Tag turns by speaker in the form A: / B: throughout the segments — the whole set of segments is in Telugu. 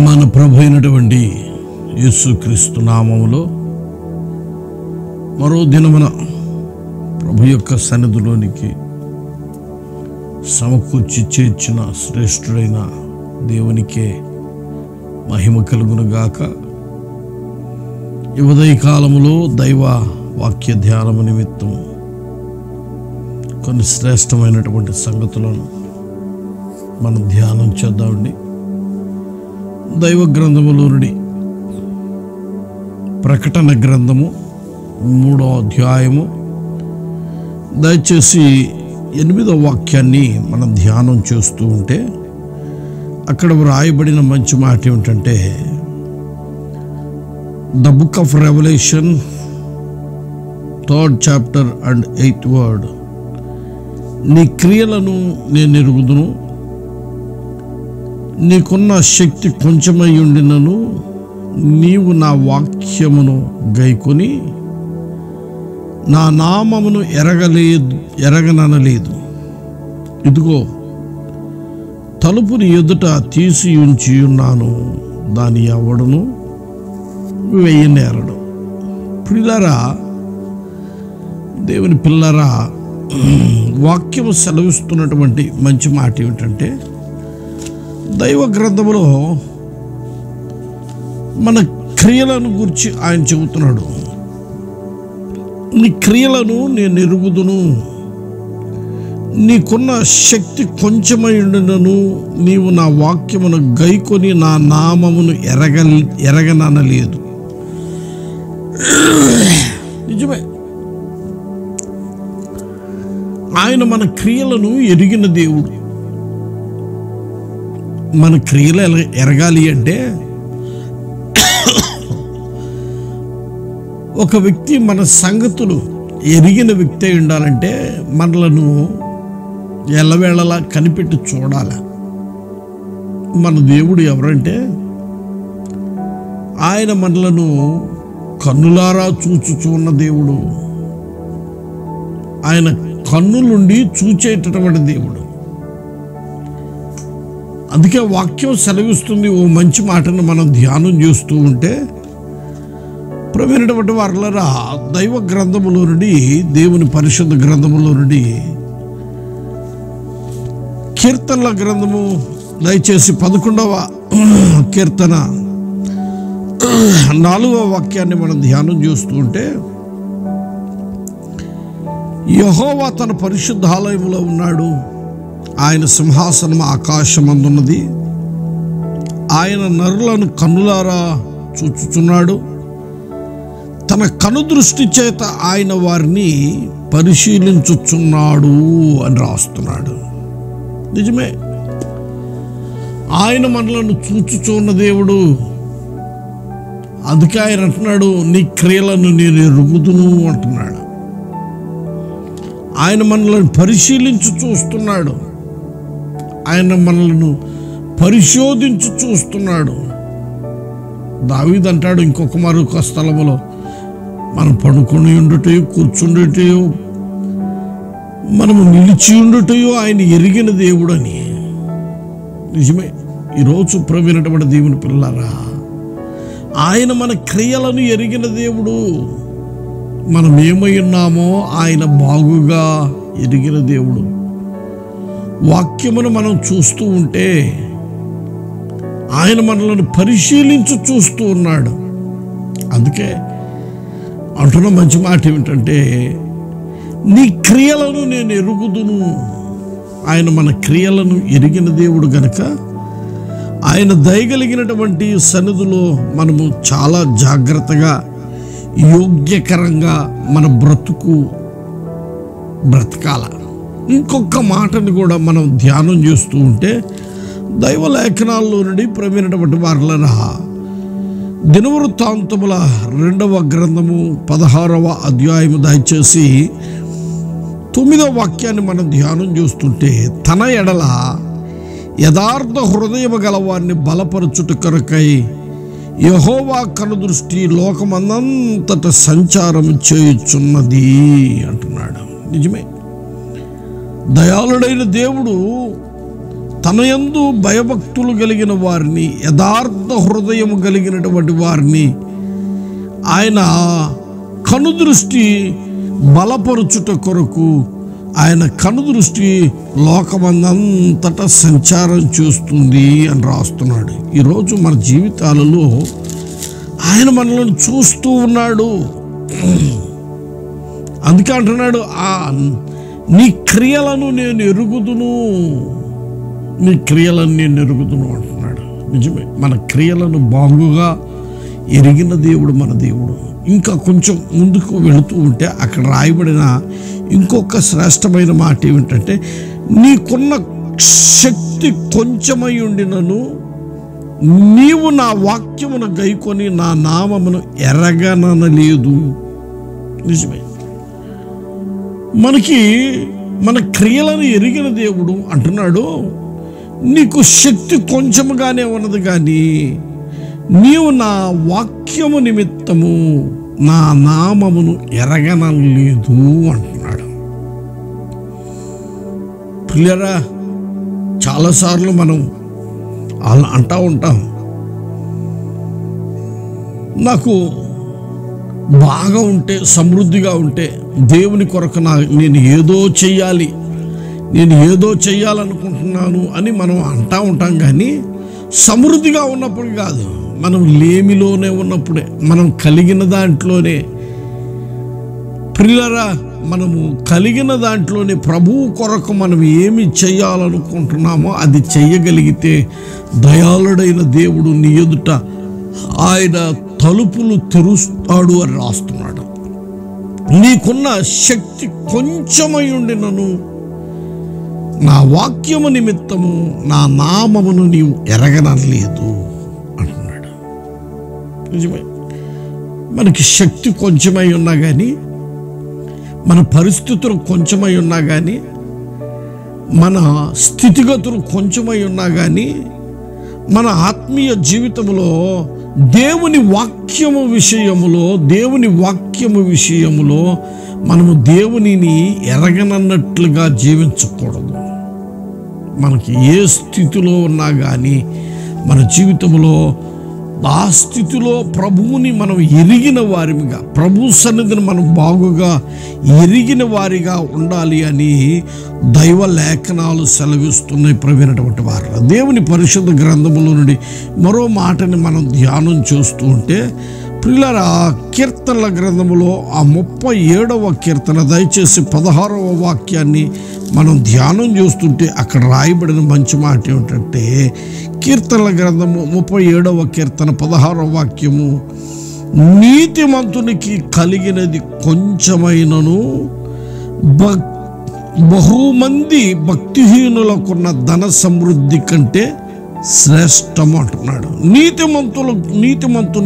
A: మన ప్రభు అయినటువంటి యేసుక్రీస్తు నామములో మరో దినమున ప్రభు యొక్క సన్నిధిలోనికి సమకూర్చి చేర్చిన శ్రేష్ఠుడైన దేవునికే మహిమ కలుగును గాక. ఈ ఉదయకాలములో దైవ వాక్య ధ్యానము నిమిత్తం కొన్ని శ్రేష్టమైనటువంటి సంగతులను మనం ధ్యానం చేద్దామండి. దైవ గ్రంథములో నుండి ప్రకటన గ్రంథము 3వ అధ్యాయము దయచేసి 8వ వాక్యాన్ని మనం ధ్యానం చేస్తూ ఉంటే అక్కడ వ్రాయబడిన మంచి మాట ఏమిటంటే, the book of revolution 3rd chapter and 8th word, నీ క్రియలను నేను ఎరుగుదును, నీకున్న శక్తి కొంచెమై ఉండినను నీవు నా వాక్యమును గైకొని నా నామమును ఎరగననలేదు. ఇదిగో తలుపుని ఎదుట తీసి ఉంచి ఉన్నాను, దాని ఎవడును వేయనేరడు. పిల్లరా, దేవుని పిల్లరా, వాక్యము సెలవిస్తున్నటువంటి మంచి మాట ఏమిటంటే, దైవ గ్రంథములో మన క్రియలను గురించి ఆయన చెబుతున్నాడు. నీ క్రియలను నేను ఎరుగుదును, నీకున్న శక్తి కొంచెమై ఉండినను నీవు నా వాక్యమును గైకొని నా నామమును ఎరగననలేదు. నిజమే, ఆయన మన క్రియలను ఎరిగిన దేవుడు. మన క్రియలు ఎరగాలి అంటే ఒక వ్యక్తి మన సంగతులు ఎరిగిన వ్యక్తి అయి ఉండాలంటే మనలను ఎల్లవేళలా కనిపెట్టి చూడాలి. మన దేవుడు ఎవరంటే, ఆయన మనలను కన్నులారా చూచుచున్న దేవుడు. ఆయన కన్నులుండి చూచేటటువంటి దేవుడు. అందుకే వాక్యం సెలవిస్తుంది. ఓ మంచి మాటను మనం ధ్యానం చేస్తూ ఉంటే, ప్రవీణటువంటి వారులరా, దైవ గ్రంథములో నుండి, దేవుని పరిశుద్ధ గ్రంథములో నుండి కీర్తనల గ్రంథము దయచేసి 11వ కీర్తన 4వ వాక్యాన్ని మనం ధ్యానం చేస్తూ ఉంటే, యెహోవా తన పరిశుద్ధాలయములో ఉన్నాడు, ఆయన సింహాసనం ఆకాశమందున్నది, ఆయన నరులను కన్నులారా చూచుచున్నాడు, తన కనుదృష్టి చేత ఆయన వారిని పరిశీలించుచున్నాడు అని రాస్తున్నాడు. నిజమే, ఆయన మనలను చూచుచున్న దేవుడు. అందుకే ఆయన అంటున్నాడు, నీ క్రియలను నేను ఎరుగుదును అంటున్నాడు. ఆయన మనల్ని పరిశీలించి చూస్తున్నాడు, ఆయన మనలను పరిశోధించి చూస్తున్నాడు. దావీదు అంటాడు ఇంకొక మరొక స్థలములో, మనం పడుకొని ఉండుటయో కూర్చుండుటయో మనము నిలిచి ఉండుటయో ఆయన ఎరిగిన దేవుడు అని. నిజమే, ఈరోజు ప్రవీణటువంటి దేవుని పిల్లరా, ఆయన మన క్రియలను ఎరిగిన దేవుడు. మనం ఏమై ఉన్నామో ఆయన బాగుగా ఎరిగిన దేవుడు. వాక్యమును మనం చూస్తూ ఉంటే ఆయన మనలను పరిశీలించి చూస్తూ ఉన్నాడు. అందుకే అంటున్న మంచి మాట ఏమిటంటే, నీ క్రియలను నేను ఎరుగుదును. ఆయన మన క్రియలను ఎరిగిన దేవుడు గనక ఆయన దయగలిగినటువంటి సన్నిధిలో మనము చాలా జాగ్రత్తగా యోగ్యకరంగా మన బ్రతకాల. ఇంకొక మాటని కూడా మనం ధ్యానం చేస్తూ ఉంటే, దైవ లేఖనాల్లో నుండి ప్రవీణటువంటి వారులరా, దినవృత్తాంతముల 2వ గ్రంథము 16వ అధ్యాయము దయచేసి 9వ వాక్యాన్ని మనం ధ్యానం చేస్తుంటే, తన ఎడల యథార్థ హృదయము గలవారిని బలపరచుట కొరకై యెహోవా కనుదృష్టి లోకమందంతట సంచారం చేయుచున్నది అంటున్నాడు. నిజమే, దయాళుడైన దేవుడు తన యందు భయభక్తులు కలిగిన వారిని, యథార్థ హృదయము కలిగినటువంటి వారిని ఆయన కనుదృష్టి బలపరుచుట కొరకు ఆయన కనుదృష్టి లోకమందంతటా సంచారం చేస్తుంది అని రాస్తున్నాడు. ఈరోజు మన జీవితాలలో ఆయన మనల్ని చూస్తూ ఉన్నాడు. అందుకే అంటున్నాడు, నీ క్రియలను నేను ఎరుగుదును, నీ క్రియలను నేను ఎరుగుదును అంటున్నాడు. నిజమే, మన క్రియలను బాగుగా ఎరిగిన దేవుడు మన దేవుడు. ఇంకా కొంచెం ముందుకు వెళుతూ ఉంటే అక్కడ రాయబడిన ఇంకొక శ్రేష్టమైన మాట ఏమిటంటే, నీకున్న శక్తి కొంచెమై ఉండినను నీవు నా వాక్యమును గైకొని నా నామమును ఎరగనలేదు. నిజమే, మనకి మన క్రియలను ఎరిగిన దేవుడు అంటున్నాడు, నీకు శక్తి కొంచెముగానే ఉన్నది కానీ నీవు నా వాక్యము నిమిత్తము నా నామమును ఎరగనలేదు అంటున్నాడు. ప్రియరా, చాలాసార్లు మనం అలా అంటూ ఉంటాం, నాకు బాగా ఉంటే, సమృద్ధిగా ఉంటే దేవుని కొరకు నేను ఏదో చెయ్యాలి, నేను ఏదో చెయ్యాలనుకుంటున్నాను అని మనం అంటూ ఉంటాం. కానీ సమృద్ధిగా ఉన్నప్పుడు కాదు, మనం లేమిలోనే ఉన్నప్పుడే, మనం కలిగిన దాంట్లోనే, ప్రియులారా, మనము కలిగిన దాంట్లోనే ప్రభువు కొరకు మనం ఏమి చెయ్యాలనుకుంటున్నామో అది చెయ్యగలిగితే దయాళుడైన దేవుడు నీ ఎదుట ఆయన తలుపులు తెరుస్తాడు అని రాస్తున్నాడు. నీకున్న శక్తి కొంచెమై ఉండినను నా వాక్యము నిమిత్తము నా నామమును నీవు ఎరగనలేదు అంటున్నాడు. నిజమే, మనకి శక్తి కొంచెమై ఉన్నా కానీ, మన పరిస్థితులు కొంచెమై ఉన్నా కానీ, మన స్థితిగతులు కొంచెమై ఉన్నా కానీ, మన ఆత్మీయ జీవితంలో దేవుని వాక్యము విషయములో మనము దేవునిని ఎరగనన్నట్లుగా జీవించకూడదు. మనకి ఏ స్థితిలో ఉన్నా కానీ మన జీవితంలో ఆ స్థితిలో ప్రభువుని మనం ఎరిగిన వారిగా, ప్రభు సన్నిధిని మనం బాగుగా ఎరిగిన వారిగా ఉండాలి అని దైవ లేఖనాలు సెలవిస్తున్నాయి. ప్రవీణటువంటి వారు దేవుని పరిశుద్ధ గ్రంథములో నుండి మరో మాటని మనం ధ్యానం చేస్తూ ఉంటే, ప్రియులారా, కీర్తనల గ్రంథములో ఆ 37వ కీర్తన దయచేసి 16వ వాక్యాన్ని మనం ధ్యానం చేస్తుంటే అక్కడ రాయబడిన మంచి మాట ఏమిటంటే, కీర్తనల గ్రంథము 37వ కీర్తన 16వ వాక్యము, నీతిమంతునికి కలిగినది కొంచెమైనను బహుమంది భక్తిహీనులకున్న ధన సమృద్ధి కంటే శ్రేష్టము అంటున్నాడు. నీతిమంతునికి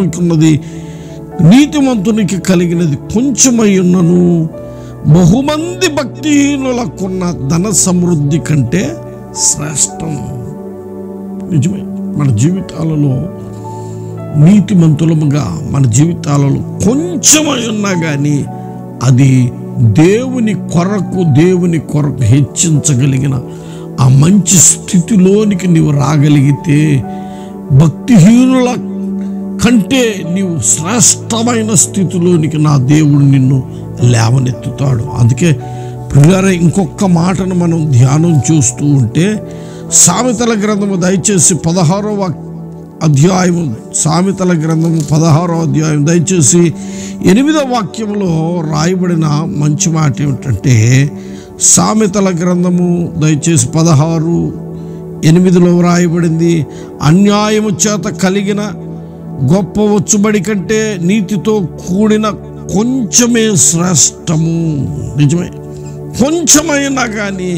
A: కలిగినది కొంచెమై ఉన్నను బహుమంది భక్తిహీనులకున్న ధన సమృద్ధి కంటే శ్రేష్టం. నిజమే, మన జీవితాలలో నీతిమంతులముగా మన జీవితాలలో కొంచెమై ఉన్నా కానీ అది దేవుని కొరకు హెచ్చించగలిగిన ఆ మంచి స్థితిలోనికి నీవు రాగలిగితే, భక్తిహీనుల కంటే నీవు శ్రేష్టమైన స్థితిలోనికి నా దేవుడు నిన్ను లేవనెత్తుతాడు. అందుకే ప్రియులారా, ఇంకొక మాటను మనం ధ్యానం చేస్తూ ఉంటే, సామెతల గ్రంథము దయచేసి 16వ అధ్యాయము, సామెతల గ్రంథము 16వ అధ్యాయం దయచేసి 8వ వాక్యంలో రాయబడిన మంచి మాట ఏమిటంటే, సామెతల గ్రంథము దయచేసి 16:8 రాయబడింది, అన్యాయము చేత కలిగిన గొప్ప వచ్చుబడి కంటే నీతితో కూడిన కొంచెమే శ్రేష్టము. నిజమే, కొంచెమైనా కానీ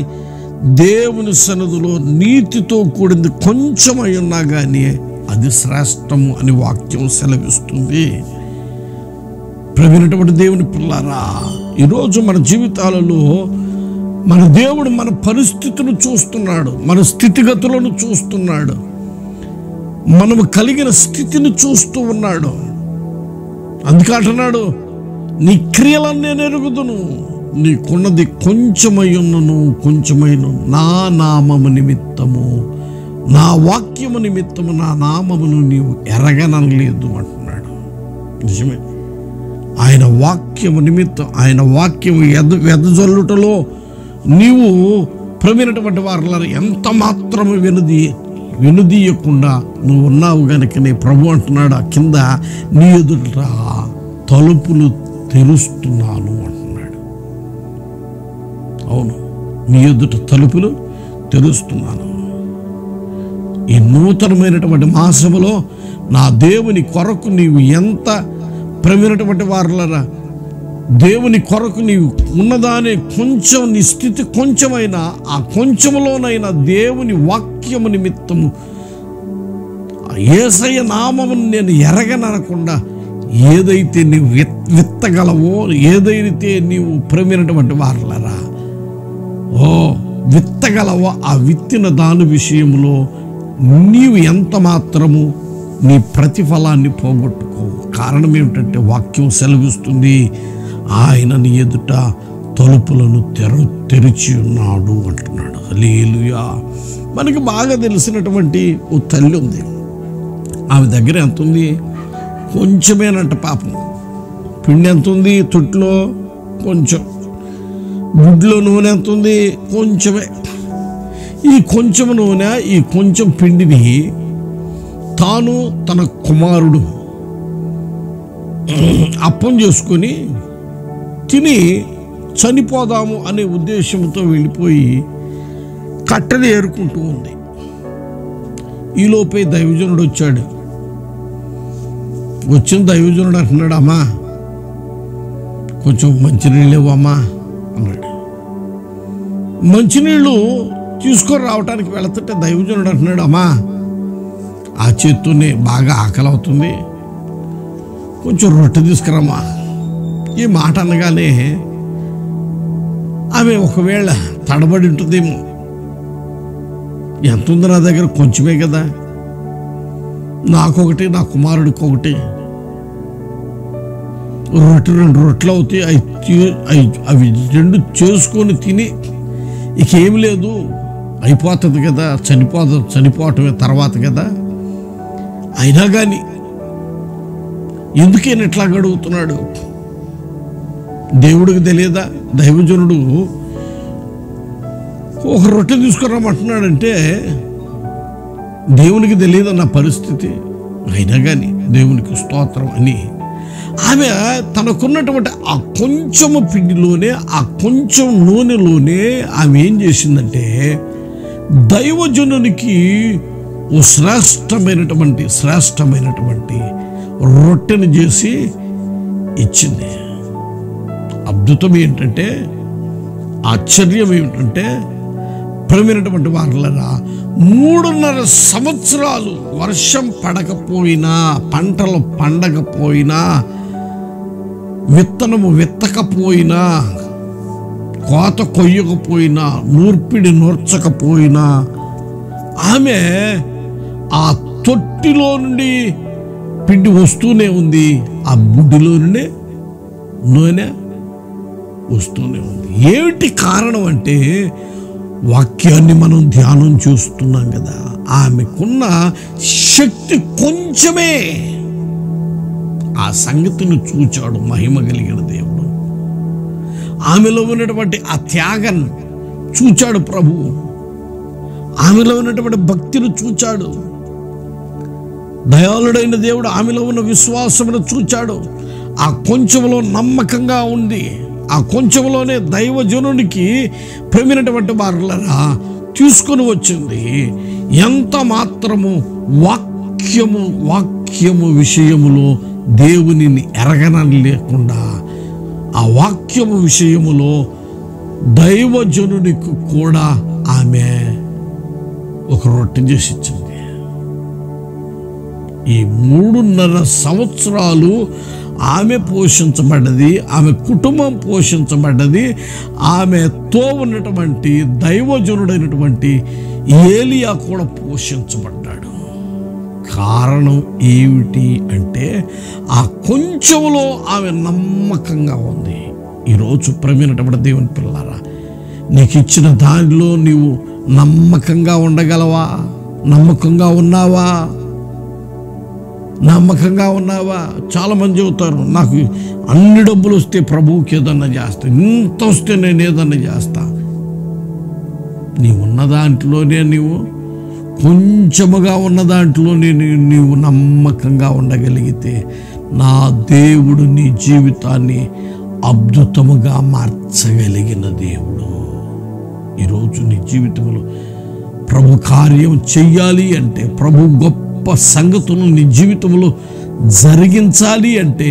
A: దేవుని సన్నిధిలో నీతితో కూడింది కొంచెమై ఉన్నా కానీ అది శ్రేష్టము అని వాక్యం సెలవిస్తుంది. ప్రవీణటువంటి దేవుని పిల్లారా, ఈరోజు మన జీవితాలలో మన దేవుడు మన పరిస్థితులను చూస్తున్నాడు, మన స్థితిగతులను చూస్తున్నాడు, మనము కలిగిన స్థితిని చూస్తూ ఉన్నాడు. అందుకే అంటున్నాడు, నీ క్రియలను నేను ఎరుగుదును, నీకున్నది కొంచెమయ్యున్నను కొంచెమైన నా నామము నిమిత్తము, నా వాక్యము నిమిత్తము నా నామమును నీవు ఎరగనలేదు అంటున్నాడు. నిజమే, ఆయన వాక్యము నిమిత్తం, ఆయన వాక్యము వెదజల్లుటలో నీవు ప్రవీణటువంటి వారు ఎంత మాత్రము వెనుదీయకుండా నువ్వు ఉన్నావు గనుకనే ప్రభు అంటున్నాడు, ఆ కింద నీ ఎదుట తలుపులు తెరుస్తున్నాను అంటున్నాడు. అవును, నీ ఎదుట తలుపులు తెరుస్తున్నాను. ఈ నూతనమైనటువంటి మాసములో నా దేవుని కొరకు నీవు ఎంత ప్రవీణటువంటి వారులరా, దేవుని కొరకు నీవు ఉన్నదానే కొంచెం, నీ స్థితి కొంచెమైనా ఆ కొంచెంలోనైనా దేవుని వాక్యము నిమిత్తము యేసయ్య నామమును నేను ఎరగననకుండా ఏదైతే నీవు విత్తగలవో, ఏదైతే నీవు ప్రవీణటువంటి వారులరా విత్తగలవో ఆ విత్తిన దాని విషయంలో నీవు ఎంత మాత్రము నీ ప్రతిఫలాన్ని పోగొట్టుకోవు. కారణం ఏమిటంటే వాక్యం సెలవిస్తుంది, ఆయన నీ ఎదుట తలుపులను తెరిచి ఉన్నాడు అంటున్నాడు. హల్లెలూయా. మనకి బాగా తెలిసినటువంటి ఓ తల్లి ఉంది. ఆమె దగ్గర ఎంత ఉంది? కొంచెమేనంట. పాపం పిండి ఎంత ఉంది? తొట్టులో కొంచెం. గుడ్లో నూనె ఎంత ఉంది? కొంచెమే. ఈ కొంచెం నూనె, ఈ కొంచెం పిండిని తాను తన కుమారుడు అప్పం చేసుకొని తిని చనిపోదాము అనే ఉద్దేశంతో వెళ్ళిపోయి కట్టెలు ఏరుకుంటూ ఉంది. ఈలోపే దైవజనుడు వచ్చాడు. వచ్చిన దైవజనుడు అంటున్నాడు, అమ్మా కొంచెం మంచినీళ్ళు ఇవ్వమ్మా అన్నాడు. మంచినీళ్ళు తీసుకొని రావటానికి వెళుతుంటే దైవజనుడు అంటున్నాడు, అమ్మా ఆ చేత్తోనే బాగా ఆకలి అవుతుంది, కొంచెం రొట్టె తీసుకురమ్మా. ఈ మాట అనగానే ఆమె ఒకవేళ తడబడి ఉంటుందేమో, ఎంత ఉంది నా దగ్గర, కొంచెమే కదా, నాకొకటి నా కుమారుడికి ఒకటి, రెండు రొట్టెలు అవుతాయి, అవి రెండు చేసుకొని తిని ఇక ఏమి లేదు, అయిపోతుంది కదా, చనిపోవటమే తర్వాత కదా. అయినా కానీ ఎందుకైనా ఇట్లా అడుగుతున్నాడు? దేవుడికి తెలియదా? దైవజనుడు ఒక రొట్టె తీసుకురామంటున్నాడంటే దేవునికి తెలియదా నా పరిస్థితి? అయినా కానీ దేవునికి స్తోత్రం అని ఆమె తనకున్నటువంటి ఆ కొంచెము పిండిలోనే, ఆ కొంచెం నూనెలోనే ఆమె ఏం చేసిందంటే దైవజనునికి ఓ శ్రేష్టమైనటువంటి రొట్టెను చేసి ఇచ్చింది. అద్భుతం ఏంటంటే, ఆశ్చర్యం ఏమిటంటే, ప్రవీణటువంటి వారులరా 3.5 సంవత్సరాలు వర్షం పడకపోయినా, పంటలు పండకపోయినా, విత్తనము విత్తకపోయినా, కోత కొయ్యకపోయినా, నూర్పిడి నూర్చకపోయినా ఆమె ఆ తొట్టిలో నుండి పిండి వస్తూనే ఉంది, ఆ బుడ్డిలో నుండి నూనె వస్తూనే ఉంది. ఏమిటి కారణం అంటే వాక్యాన్ని మనం ధ్యానం చేస్తున్నాం కదా, ఆమెకున్న శక్తి కొంచెమే. ఆ సంగతిని చూచాడు మహిమ కలిగిన దేవుడు. ఆమెలో ఉన్నటువంటి ఆ త్యాగం చూచాడు ప్రభువు. ఆమెలో ఉన్నటువంటి భక్తిని చూచాడు. దయాళుడైన దేవుడు ఆమెలో ఉన్న విశ్వాసమును చూచాడు. ఆ కొంచెంలో నమ్మకంగా ఉంది. ఆ కొంచెంలోనే దైవజనునికి ప్రవీణటువంటి వారులరా తీసుకొని వచ్చింది. ఎంత మాత్రము వాక్యము విషయములో దేవునిని ఎరగనలేకుండా, ఆ వాక్యము విషయములో దైవజనునికి కూడా ఆమె ఒక రొట్టె చేసి ఇచ్చింది. ఈ 3.5 సంవత్సరాలు ఆమె పోషించబడ్డది, ఆమె కుటుంబం పోషించబడ్డది. ఆమెతో ఉన్నటువంటి దైవజనుడైనటువంటి ఏలియా కూడా పోషించబడ్డాడు. కారణం ఏమిటి అంటే ఆ కొంచెంలో ఆమె నమ్మకంగా ఉంది. ఈరోజు ప్రేమైనటువంటి దేవుని పిల్లారా, నీకు ఇచ్చిన దానిలో నీవు నమ్మకంగా ఉండగలవా? నమ్మకంగా ఉన్నావా? నమ్మకంగా ఉన్నావా? చాలామంది చెబుతారు, నాకు అన్ని డబ్బులు వస్తే ప్రభువుకి ఏదన్నా చేస్తా, ఇంత వస్తే నేను ఏదన్నా చేస్తా. నీవున్న దాంట్లోనే నీవు కొంచెముగా ఉన్న దాంట్లోనే నీవు నమ్మకంగా ఉండగలిగితే నా దేవుడు నీ జీవితాన్ని అద్భుతముగా మార్చగలిగిన దేవుడు. ఈరోజు నీ జీవితంలో ప్రభు కార్యం చెయ్యాలి అంటే, ప్రభు గొప్ప సంగతులు నీ జీవితంలో జరిగించాలి అంటే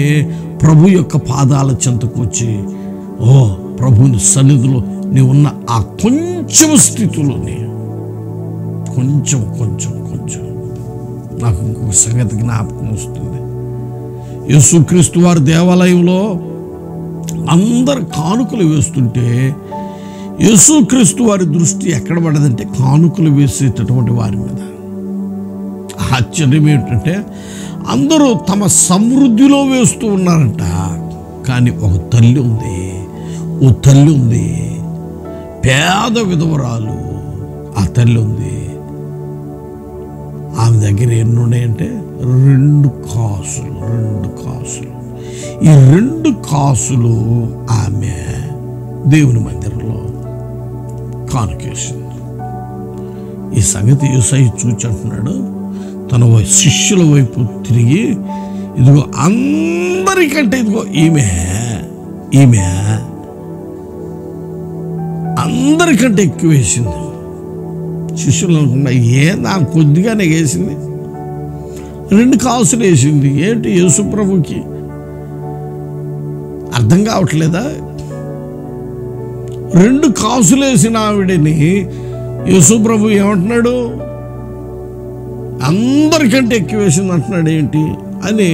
A: ప్రభు యొక్క పాదాల చెంతకు వచ్చి, ఓ ప్రభుని సన్నిధిలో నీవున్న ఆ కొంచెం స్థితిలోనే కొంచెం నాకు ఇంకొక సంగతి జ్ఞాపకం వస్తుంది. యేసుక్రీస్తు వారి దేవాలయంలో అందరు కానుకలు వేస్తుంటే యేసుక్రీస్తు వారి దృష్టి ఎక్కడ పడదంటే కానుకలు వేసేటటువంటి వారి మీద. ఆశ్చర్యం ఏంటంటే అందరూ తమ సమృద్ధిలో వేస్తూ ఉన్నారంట, కానీ ఒక తల్లి ఉంది, పేద విధవరాలు. ఆ తల్లి ఉంది, ఆమె దగ్గర ఎన్ని ఉన్నాయంటే 2 కాసులు. ఈ 2 కాసులు ఆమె దేవుని మందిరంలో కానుకేసింది. ఈ సంగతి యేసయ్య చూచి అంటున్నాడు, తన శిష్యుల వైపు తిరిగి, ఇదిగో అందరికంటే ఇదిగో ఈమె అందరికంటే ఎక్కువ వేసింది. శిష్యులు అనుకున్నా, నాకు కొద్దిగానే వేసింది, 2 కాసులు వేసింది. ఏంటి యేసు ప్రభుకి అర్థం కావట్లేదా? 2 కాసులు వేసిన ఆవిడని యేసు ప్రభు ఏమంటున్నాడు? అందరికంటే ఎక్కువ వేసింది అంటున్నాడు ఏంటి అని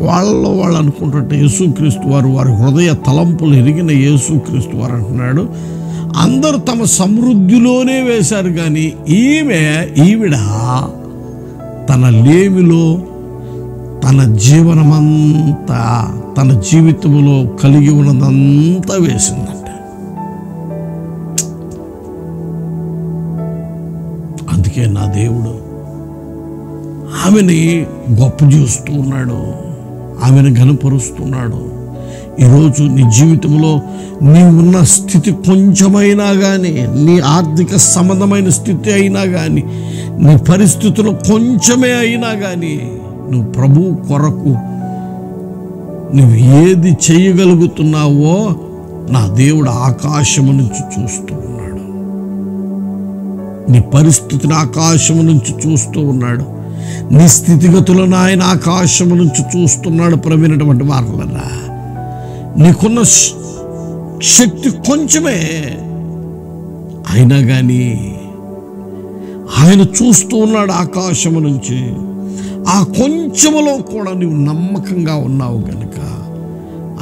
A: వాళ్ళు అనుకుంటుంటే, యేసుక్రీస్తు వారు వారి హృదయ తలంపులు ఎరిగిన యేసుక్రీస్తు వారు అంటున్నాడు, అందరూ తమ సమృద్ధిలోనే వేశారు, కానీ ఈవిడ తన లేమిలో తన జీవనమంతా, తన జీవితంలో కలిగి ఉన్నదంతా వేసిందంట. అందుకే నా దేవుడు ఆమెని గొప్ప చేస్తూ ఉన్నాడు, ఆమెను ఘనపరుస్తున్నాడు. ఈరోజు నీ జీవితంలో నీవున్న స్థితి కొంచెమైనా కానీ, నీ ఆర్థిక సంబంధమైన స్థితి అయినా కానీ, నీ పరిస్థితులు కొంచెమే అయినా కానీ, నువ్వు ప్రభు కొరకు నువ్వు ఏది చేయగలుగుతున్నావో నా దేవుడు ఆకాశము నుంచి చూస్తూ ఉన్నాడు. నీ పరిస్థితిని ఆకాశము నుంచి చూస్తూ ఉన్నాడు. నీ స్థితిగతులను ఆయన ఆకాశము నుంచి చూస్తున్నాడు. ప్రవీణటువంటి వారులరా, నీకున్న శక్తి కొంచెమే అయినా కానీ ఆయన చూస్తూ ఉన్నాడు ఆకాశము నుంచి. ఆ కొంచెములో కూడా నువ్వు నమ్మకంగా ఉన్నావు కనుక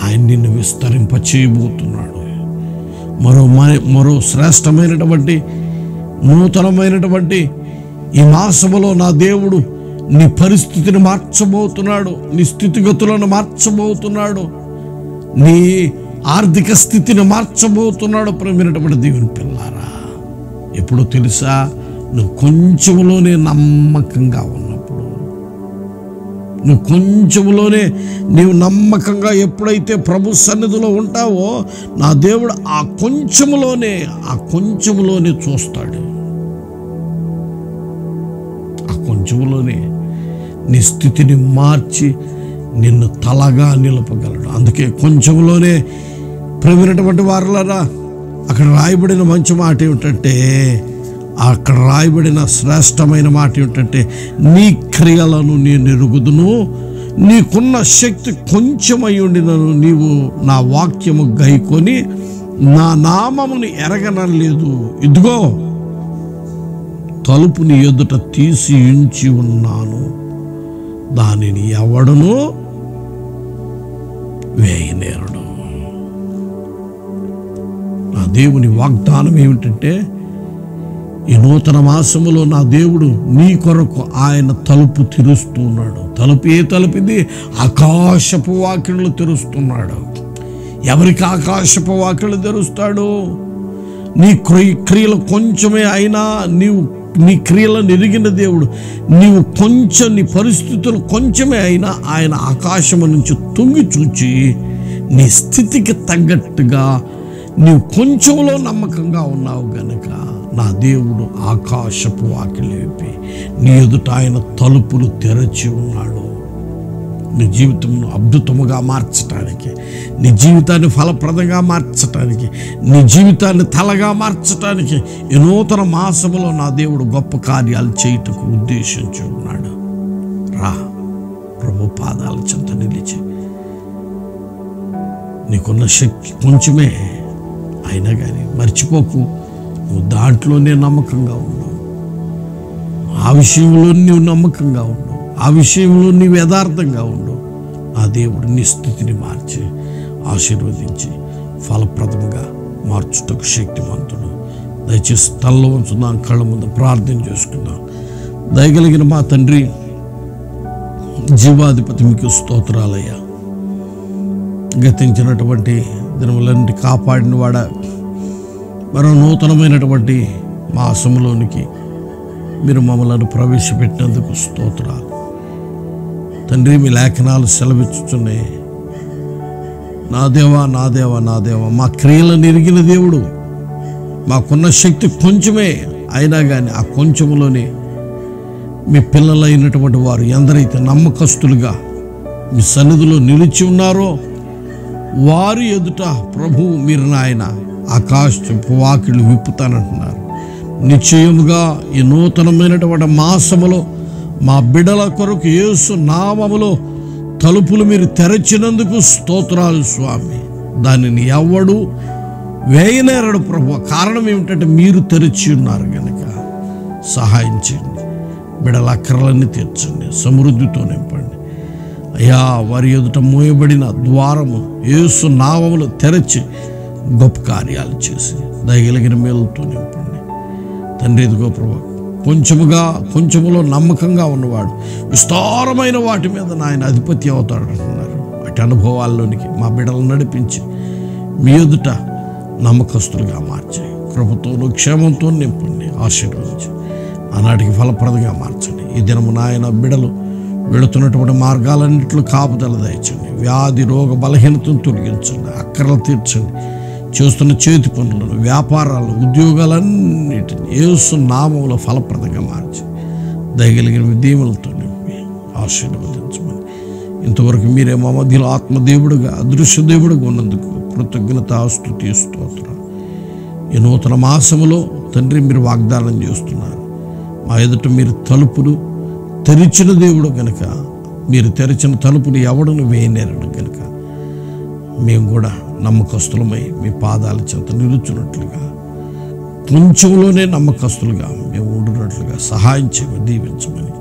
A: ఆయన నిన్ను విస్తరింప చేయబోతున్నాడు. మరో శ్రేష్టమైనటువంటి నూతనమైనటువంటి ఈ మాసములో నా దేవుడు నీ పరిస్థితిని మార్చబోతున్నాడు, నీ స్థితిగతులను మార్చబోతున్నాడు, నీ ఆర్థిక స్థితిని మార్చబోతున్నాడు. ప్రేమైనటువంటి దేవుని పిల్లారా, ఎప్పుడో తెలుసా? నువ్వు కొంచెంలోనే నమ్మకంగా ఉన్నప్పుడు, నువ్వు కొంచెంలోనే నీవు నమ్మకంగా ఎప్పుడైతే ప్రభు సన్నిధిలో ఉంటావో నా దేవుడు ఆ కొంచెంలోనే చూస్తాడు. ఆ కొంచెంలోనే నీ స్థితిని మార్చి నిన్ను తలగా నిలపగలడు. అందుకే కొంచెంలోనే ప్రవీణటువంటి వారులరా, అక్కడ రాయబడిన మంచి మాట ఏమిటంటే, అక్కడ రాయబడిన శ్రేష్టమైన మాట ఏమిటంటే, నీ క్రియలను నేను ఎరుగుదును, నీకున్న శక్తి కొంచెమై ఉండినను నీవు నా వాక్యము గైకొని నా నామమును ఎరగనలేదు. ఇదిగో తలుపు నీ ఎదుట తీసి ఉంచి ఉన్నాను, దానిని ఎవడును వేయనేరుడు. నా దేవుని వాగ్దానం ఏమిటంటే, ఈ నూతన మాసములో నా దేవుడు నీ కొరకు ఆయన తలుపు తెరుస్తున్నాడు. తలుపు ఏ తలుపు ఇది? ఆకాశపు వాకిళ్ళు తెరుస్తున్నాడు. ఎవరికి ఆకాశపు వాకిళ్ళు తెరుస్తాడు? నీ క్రియలు కొంచెమే అయినా నీ క్రియలను ఎరిగిన దేవుడు. నీవు కొంచెం, నీ పరిస్థితులు కొంచెమే అయినా ఆయన ఆకాశము నుంచి తొంగి చూచి నీ స్థితికి తగ్గట్టుగా నీవు కొంచెంలో నమ్మకంగా ఉన్నావు గనుక నా దేవుడు ఆకాశపు వాకిలి విప్పి నీ ఎదుట ఆయన తలుపులు తెరచి ఉన్నాడు. నీ జీవితంను అద్భుతముగా మార్చటానికి, నీ జీవితాన్ని ఫలప్రదంగా మార్చటానికి, నీ జీవితాన్ని తలగా మార్చటానికి ఈ నూతన మాసములో నా దేవుడు గొప్ప కార్యాలు చేయుటకు ఉద్దేశించి ఉన్నాడు. రా, ప్రభు పాదాల చెంత నిలిచి, నీకున్న శక్తి కొంచెమే అయినా కానీ మర్చిపోకు, నువ్వు దాంట్లోనే నమ్మకంగా ఉన్నావు. ఆ విషయంలో నీవు నమ్మకంగా ఉన్నావు, ఆ విషయంలో నీవు యథార్థంగా ఉండవు. ఆ దేవుడు నీ స్థితిని మార్చి ఆశీర్వదించి ఫలప్రదముగా మార్చుటకు శక్తిమంతుడు. దయచేసి తలలో ఉంచుదాం, కళ్ళ ముందు ప్రార్థన చేసుకుందాం. దయగలిగిన మా తండ్రి, జీవాధిపతి, మీకు స్తోత్రాలయ్యా. గతించినటువంటి దినములన్నిటి కాపాడిన వాడ, మరో నూతనమైనటువంటి మాసములోనికి మీరు మమ్మల్ని ప్రవేశపెట్టినందుకు స్తోత్రాలు తండ్రి. మీ లేఖనాలు సెలవిచ్చుచున్నాయి. నా దేవా, నా దేవా, నా దేవా, మా క్రియలను ఎరిగిన దేవుడు. మాకున్న శక్తి కొంచెమే అయినా కానీ ఆ కొంచెంలోనే మీ పిల్లలైనటువంటి వారు ఎందరైతే నమ్మకస్తులుగా మీ సన్నిధిలో నిలిచి ఉన్నారో వారి ఎదుట ప్రభువు మీరు నాయన ఆకాశపు వాకిళ్ళు విప్పుతానంటున్నారు. నిశ్చయముగా ఈ నూతనమైనటువంటి మాసములో మా బిడ్డల కొరకు యేసు నామములో తలుపులు మీరు తెరచినందుకు స్తోత్రాలు స్వామి. దానిని ఎవడు వేయనేరడు ప్రభు. కారణం ఏమిటంటే మీరు తెరిచి ఉన్నారు కనుక సహాయం చేయండి. బిడ్డల అక్కర్లన్నీ తీర్చండి, సమృద్ధితో నింపండి అయ్యా. వారి ఎదుట మూయబడిన ద్వారము యేసు నామములో తెరచి గొప్ప కార్యాలు చేసి దయగలిగిన మేలుతో నింపండి తండ్రి. ఇదిగో ప్రభు, కొంచెములో నమ్మకంగా ఉన్నవాడు విస్తారమైన వాటి మీద నాయన అధిపతి అవుతాడు అంటున్నారు. అటు అనుభవాల్లోనికి మా బిడ్డలను నడిపించి మీ ఎదుట నమ్మకస్తులుగా మార్చి కృపతోనూ క్షేమంతో నింపండి, ఆశీర్వదించి ఆనాటికి ఫలప్రదంగా మార్చండి. ఈ దినము నాయన బిడ్డలు వెళుతున్నటువంటి మార్గాలన్నింటిలో కాపుదల దయచండి. వ్యాధి రోగ బలహీనతను తొలగించండి, అక్కర్లు తీర్చండి. చేస్తున్న చేతి పనులను, వ్యాపారాలను, ఉద్యోగాలన్నిటిని యేసు నామములో ఫలప్రదంగా మార్చి దయగలిగిన దీవులతో నింపి ఆశీర్వదించమని. ఇంతవరకు మీరే మా మధ్యలో ఆత్మదేవుడుగా, అదృశ్య దేవుడుగా ఉన్నందుకు కృతజ్ఞత, స్తుతి, స్తోత్రం. ఈ నూతన మాసములో తండ్రి మీరు వాగ్దానం చేస్తున్నారు. మా ఎదుట మీరు తలుపులు తెరిచిన దేవుడు కనుక, మీరు తెరిచిన తలుపులు ఎవడను వేయనేరడు కనుక మేము కూడా నమ్మకస్తులమై మీ పాదాల చెంత నిలుచున్నట్లుగా, కొంచెంలోనే నమ్మకస్తులుగా మేము ఉండున్నట్లుగా సహాయం చేయమని, దీవించమని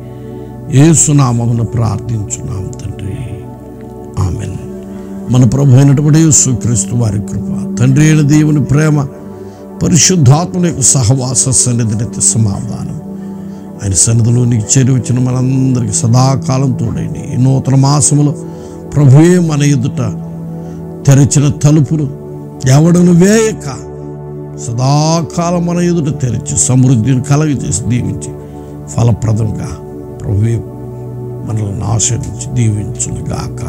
A: యేసు నామమున ప్రార్థించున్నాం తండ్రి, ఆమెన్. మన ప్రభు అయినటువంటి యేసుక్రీస్తు వారి కృప, తండ్రి అయిన దేవుని ప్రేమ, పరిశుద్ధాత్మని యొక్క సహవాస సన్నిధిని సమాధానం ఆయన సన్నిధిలోనికి చేరువచ్చిన మనందరికీ సదాకాలం తోడైంది. ఈ నూతన మాసములో ప్రభువే మన ఎదుట తెరిచిన తలుపులు ఎవడను వేయక సదాకాలం మన ఎదుట తెరిచి సమృద్ధిని కలగజేసి దీవించి ఫలప్రదంగా ప్రభువే మనల్ని ఆశీర్వదించి దీవించును గాక.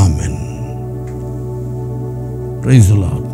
A: ఆమెన్. Praise the lord.